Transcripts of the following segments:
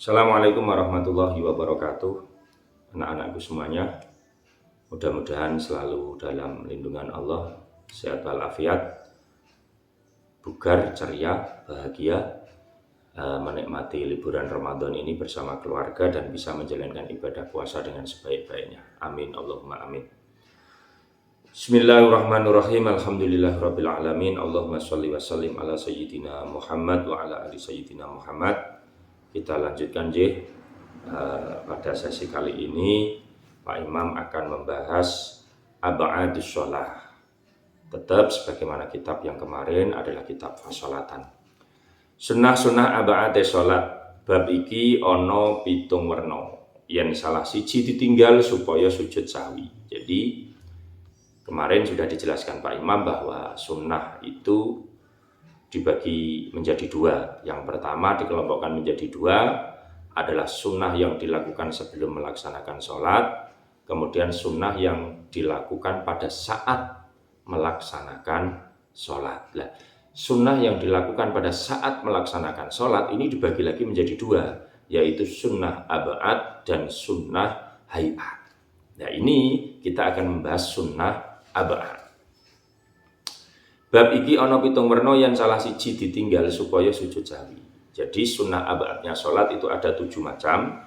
Assalamualaikum warahmatullahi wabarakatuh. Anak-anakku semuanya, mudah-mudahan selalu dalam lindungan Allah, sehat walafiat, bugar, ceria, bahagia, menikmati liburan Ramadan ini bersama keluarga dan bisa menjalankan ibadah puasa dengan sebaik-baiknya. Amin, Allahumma amin. Bismillahirrahmanirrahim. Alhamdulillahirabbil alamin. Allahumma shalli wa sallim ala sayyidina Muhammad wa ala ali sayyidina Muhammad. Kita lanjutkan pada sesi kali ini Pak Imam akan membahas Ab'adus Shalah. Tetap sebagaimana kitab yang kemarin adalah kitab Fasolatan. Sunnah-sunnah Ab'adus Shalah. Bab iki ono 7 werna. Yen salah siji ditinggal supaya sujud sahwi. Jadi kemarin sudah dijelaskan Pak Imam bahwa sunnah itu dibagi menjadi 2. Yang pertama dikelompokkan menjadi 2 adalah sunnah yang dilakukan sebelum melaksanakan sholat, kemudian sunnah yang dilakukan pada saat melaksanakan sholat. Nah, sunnah yang dilakukan pada saat melaksanakan sholat ini dibagi lagi menjadi 2, yaitu sunnah ab'ad dan sunnah hay'at. Nah, ini kita akan membahas sunnah ab'ad. Bab iki ana 7 werna yang salah siji ditinggal supaya sujud sahwi. Jadi sunnah ab'adnya sholat itu ada 7 macam.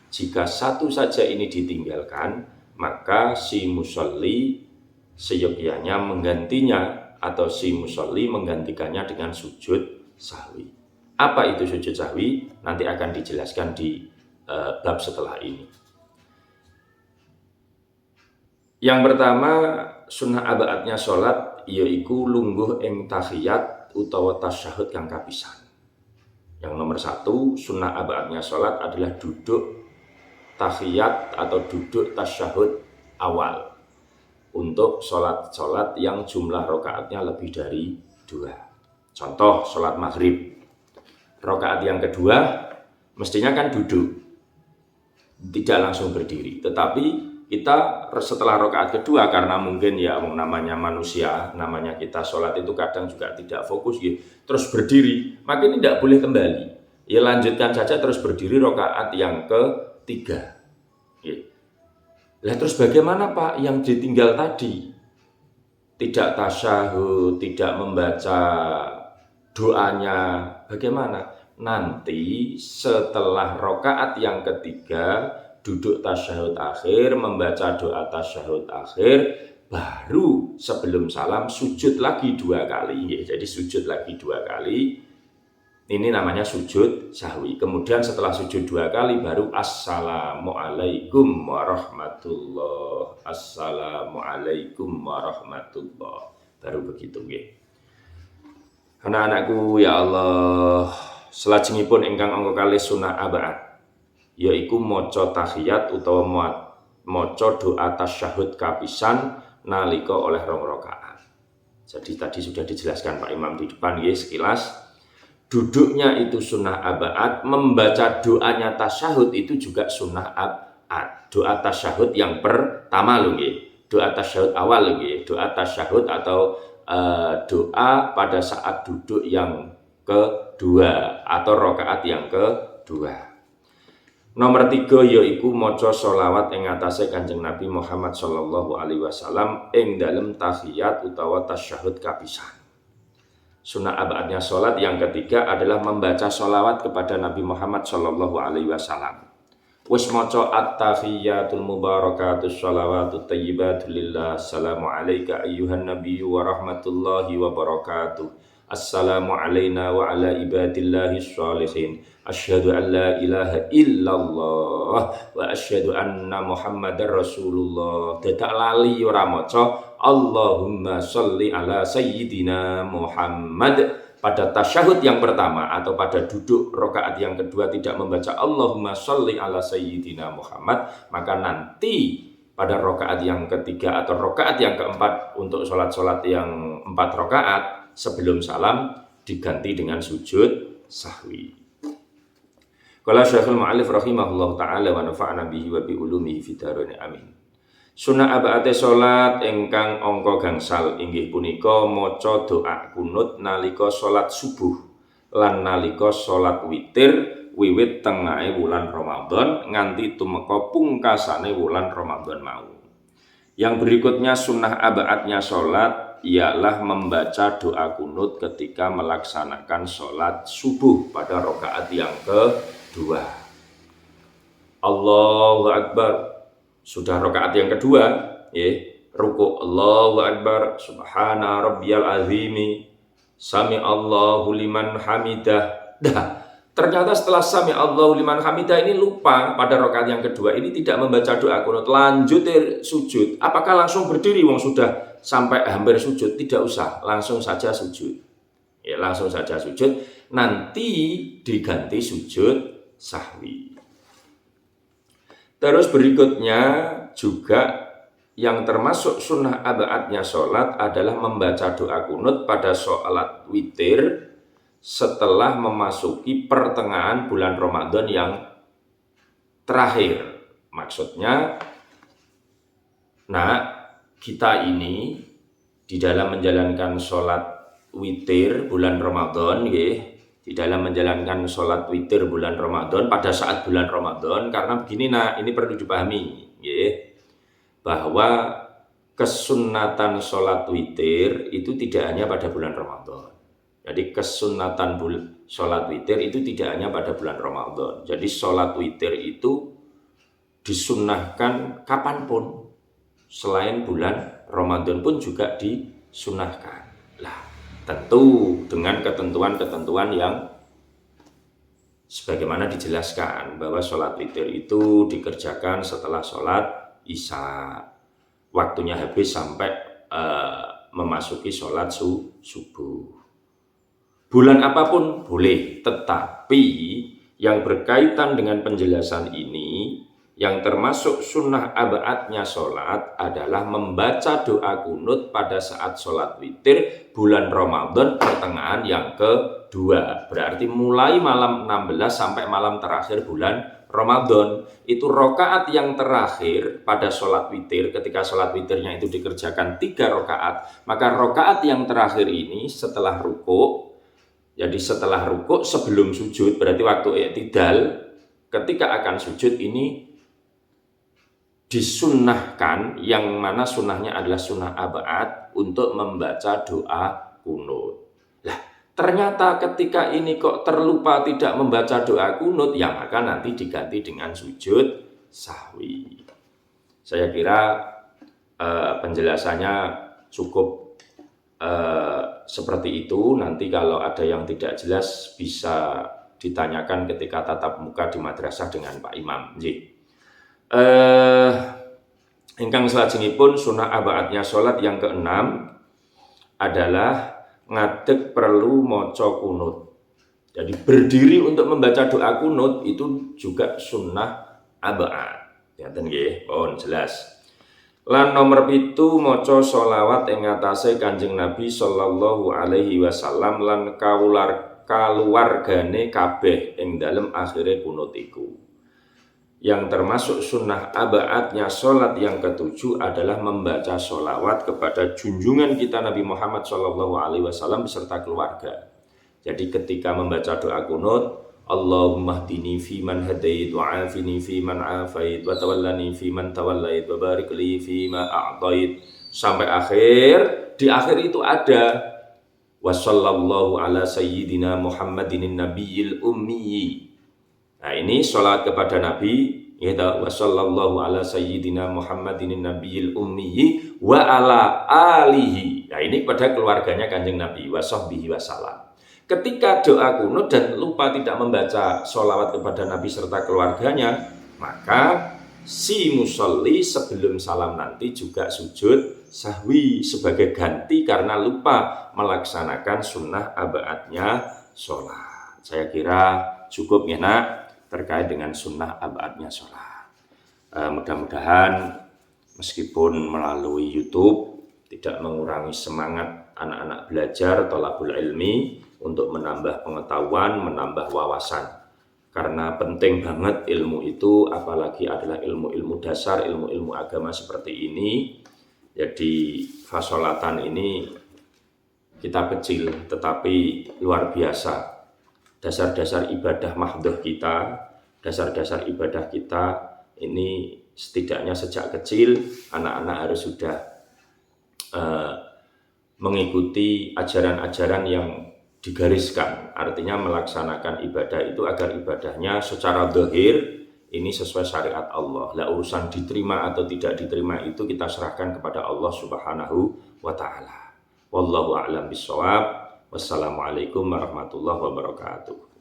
Jika satu saja ini ditinggalkan, maka si musolli seyogyanya menggantinya atau si musolli menggantikannya dengan sujud sahwi. Apa itu sujud sahwi? Nanti akan dijelaskan di bab setelah ini. Yang pertama, sunnah ab'adnya sholat yaiku lungguh ing tahiyat utawa tasyahud kang kapisan. Yang nomor 1, sunnah ab'adnya sholat adalah duduk tahiyat atau duduk tasyahud awal untuk sholat yang jumlah rakaatnya lebih dari 2. Contoh sholat maghrib, rakaat yang kedua mestinya kan duduk, tidak langsung berdiri, tetapi kita setelah rakaat kedua, karena mungkin ya namanya manusia, namanya kita sholat itu kadang juga tidak fokus ya, terus berdiri, maka ini tidak boleh kembali ya, lanjutkan saja terus berdiri rakaat yang ketiga ya. Lah terus bagaimana Pak yang ditinggal tadi? Tidak tasyahud, tidak membaca doanya, bagaimana? Nanti setelah rakaat yang ketiga duduk tasyahud akhir, membaca doa tasyahud akhir, baru sebelum salam sujud lagi 2 kali. Jadi sujud lagi 2 kali, ini namanya sujud sahwi. Kemudian setelah sujud 2 kali baru assalamualaikum warahmatullah, assalamualaikum warahmatullah, baru begitu. Anak-anakku ya Allah, selajengipun ingkang angka kalih sunnah ab'ad yaiku maca tahiyat utawa maca doa tasyahud kapisan nalika oleh 2 rakaat. Jadi tadi sudah dijelaskan Pak Imam di depan sekilas. Duduknya itu sunnah ab'ad, membaca doanya tasyahud itu juga sunnah ab'ad. Doa tasyahud yang pertama doa tasyahud awal doa tasyahud atau doa pada saat duduk yang kedua atau rakaat yang kedua. Nomor 3 yaiku maca sholawat ing atase Kanjeng Nabi Muhammad sallallahu alaihi wasallam ing dalem tahiyat utawa tasyahud kapisan. Sunnah ab'adnya sholat yang ketiga adalah membaca sholawat kepada Nabi Muhammad sallallahu alaihi wasallam. Wis maca at-tahiyatul mubarakatus sholawatut thayyibatu lillah, assalamu alayka ayyuhan nabiyyu wa rahmatullahi wa barakatuh. Assalamu alayna wa ala ibadillahi sholihin. Asyhadu an la ilaha illallah wa asyhadu anna muhammadar rasulullah. Dadak lali ora maca Allahumma sholli ala sayyidina Muhammad pada tasyahud yang pertama atau pada duduk rakaat yang kedua tidak membaca Allahumma sholli ala sayyidina Muhammad, maka nanti pada rakaat yang ketiga atau rakaat yang keempat untuk sholat yang 4 rakaat sebelum salam diganti dengan sujud sahwi. Qala Syekhul Mu'allif rahimahullah ta'ala wa nafa'ana bihi wa bi ulumihi fid dharain amin. Sunnah ab'ate salat ingkang angka gangsal inggih punika maca doa kunut nalika salat subuh lan nalika salat witir wiwit tengahe wulan Ramadan nganti tumeka pungkasane wulan Ramadan mau. Yang berikutnya sunnah abaatnya sholat ialah membaca doa kunut ketika melaksanakan sholat subuh pada rakaat yang kedua. Allahu Akbar, sudah rakaat yang kedua, ruku Allahu Akbar, subhana rabbiyal azimi, sami Allahu liman hamidah. Ternyata setelah sami Allahu liman hamidah ini lupa pada rakaat yang kedua ini tidak membaca doa kunut, lanjut sujud. Apakah langsung berdiri wong sudah sampai hampir sujud? Tidak usah, langsung saja sujud. Ya, langsung saja sujud, nanti diganti sujud sahwi. Terus berikutnya juga yang termasuk sunnah abaatnya sholat adalah membaca doa kunut pada sholat witir setelah memasuki pertengahan bulan Ramadan yang terakhir. Maksudnya, kita ini di dalam menjalankan sholat witir bulan Ramadan, di dalam menjalankan sholat witir bulan Ramadan pada saat bulan Ramadan, karena begini ini perlu dipahami, bahwa kesunatan sholat witir itu tidak hanya pada bulan Ramadan. Jadi kesunatan sholat witir itu tidak hanya pada bulan Ramadan. Jadi sholat witir itu disunnahkan kapanpun, selain bulan Ramadan pun juga disunnahkan. Lah, tentu dengan ketentuan-ketentuan yang sebagaimana dijelaskan bahwa sholat witir itu dikerjakan setelah sholat Isya. Waktunya habis sampai memasuki sholat subuh. Bulan apapun boleh, tetapi yang berkaitan dengan penjelasan ini, yang termasuk sunnah abaatnya sholat adalah membaca doa kunut pada saat sholat witir bulan Ramadan pertengahan yang kedua. Berarti mulai malam 16 sampai malam terakhir bulan Ramadan. Itu rakaat yang terakhir pada sholat witir, ketika sholat witirnya itu dikerjakan 3 rakaat, maka rakaat yang terakhir ini setelah rukuk, jadi setelah rukuk sebelum sujud, berarti waktu i'tidal, ketika akan sujud ini disunnahkan, yang mana sunnahnya adalah sunnah abaat untuk membaca doa kunut. Lah, ternyata ketika ini kok terlupa tidak membaca doa kunut, yang maka nanti diganti dengan sujud sahwi. Saya kira penjelasannya cukup seperti itu. Nanti kalau ada yang tidak jelas bisa ditanyakan ketika tatap muka di madrasah dengan Pak Imam. Ingkang salajengipun sunah abaatnya sholat yang keenam adalah ngadeg perlu maca kunut. Jadi berdiri untuk membaca doa kunut itu juga sunnah abaat. Ngaten nggih, pun jelas. Lan nomor 7 maca sholawat ing ngatasé Kanjeng Nabi sallallahu alaihi wasallam lan kaluwargane kabeh ing dalem akhire kunut iku. Yang termasuk sunnah abaatnya sholat yang ketujuh adalah membaca sholawat kepada junjungan kita Nabi Muhammad sallallahu alaihi wasallam beserta keluarga. Jadi ketika membaca doa kunut, Allahumma hdini fi man hadait wa afini fi man afait wa tawallani fi man tawallait wa barik li fi ma a'tait, sampai akhir. Di akhir itu ada wa sallallahu ala sayyidina Muhammadin nabiyil ummi. Nah, ini sholat kepada Nabi, yaitu wa sallallahu ala sayyidina Muhammadin nabiyil ummi wa ala alihi. Nah, ini pada keluarganya Kanjeng Nabi wa sahbihi wasallam. Ketika doa kunut dan lupa tidak membaca sholawat kepada Nabi serta keluarganya, maka si musolli sebelum salam nanti juga sujud sahwi sebagai ganti karena lupa melaksanakan sunnah abaatnya sholat. Saya kira cukup ya nak terkait dengan sunnah abaatnya sholat. Mudah-mudahan meskipun melalui YouTube tidak mengurangi semangat anak-anak belajar thalabul ilmi untuk menambah pengetahuan, menambah wawasan. Karena penting banget ilmu itu, apalagi adalah ilmu-ilmu dasar, ilmu-ilmu agama seperti ini. Jadi fasolatan ini kita kecil tetapi luar biasa. dasar-dasar ibadah mahdhah kita, dasar-dasar ibadah kita ini setidaknya sejak kecil anak-anak harus sudah mengikuti ajaran-ajaran yang digariskan, artinya melaksanakan ibadah itu agar ibadahnya secara zahir ini sesuai syariat Allah. Lah urusan diterima atau tidak diterima itu kita serahkan kepada Allah Subhanahu wa taala. Wallahu a'lam bishawab. Wassalamualaikum warahmatullahi wabarakatuh.